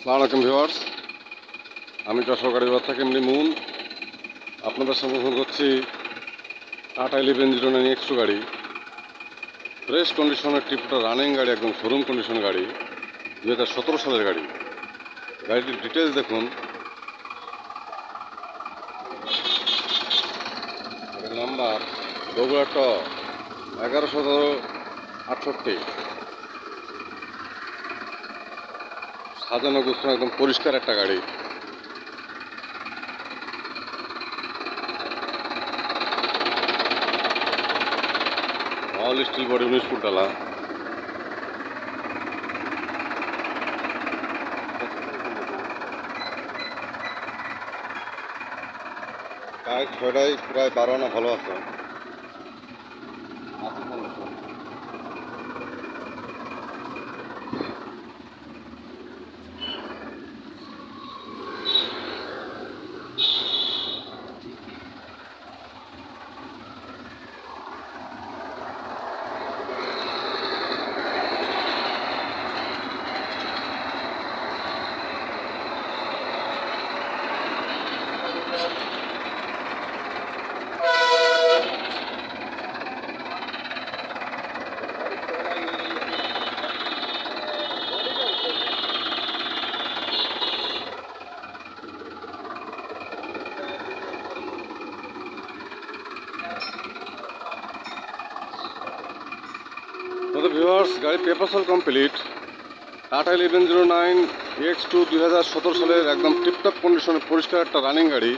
আসসালামু আলাইকুম ভিউয়ার্স, আমি যশোর গাড়ি বাজার থেকে এমনি মুন আপনাদের সম্মুখীন করছি টাটা 1109 X2 গাড়ি। ফ্রেশ কন্ডিশনের টিপটা রানিং গাড়ি, একদম শোরুম কন্ডিশন গাড়ি, 2017 সালের গাড়ি। গাড়িটির ডিটেলস দেখুন। গাড়ির নাম্বার বগুড়া ট 1168। সাজানো গোছানো একদম পরিষ্কার একটা গাড়ি। অল স্টিল বডি, 19 ফুট ডালা। টায়ার ছয়টাই প্রায় 12 আনা ভালো আছে। তো ভিউয়ার্স, গাড়ি papers all complete. Tata 1109 X2 2017 সালের একদম টিপটপ কন্ডিশনে পরিষ্কার একটা রানিং গাড়ি।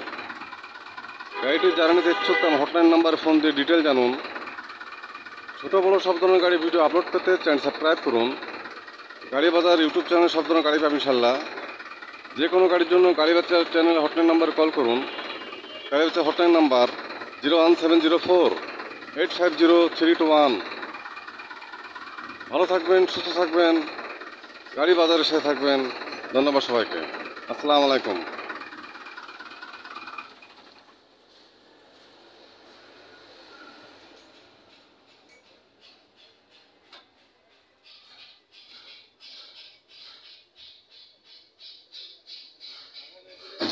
গাড়িটি যারা নিতে ইচ্ছুক আমার হটলাইন নাম্বারে ফোন দিয়ে ডিটেল জানুন। ছোটো বড়ো সব ধরনের গাড়ি ভিডিও আপলোড করতে চ্যানেল সাবস্ক্রাইব করুন। গাড়ি বাজার ইউটিউব চ্যানেলে সব ধরনের গাড়ি পাবেন ইনশাল্লাহ। যে কোনো গাড়ির জন্য গাড়ি বাজার চ্যানেলে হটলাইন নাম্বারে কল করুন। গাড়ি বাজার হটলাইন নাম্বার 01704 850 321। ভালো থাকবেন, সুস্থ থাকবেন, গাড়ি বাজারে সাথে থাকবেন। ধন্যবাদ সবাইকে। আসসালামু আলাইকুম।